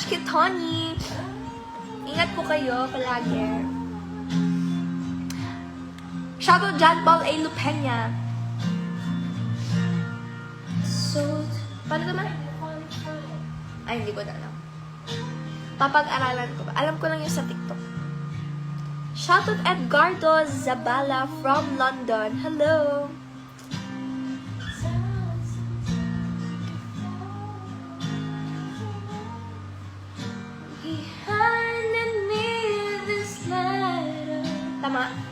much, Kitoni. Ingat po kayo palagi. Shoutout John Paul A. Lupenya. So, paano naman? Ay, hindi ko na alam. Papag-aralan ko ba? Alam ko lang yung sa TikTok. Shoutout Edgardo Zabala from London. Hello! He handed me this letter. Tama.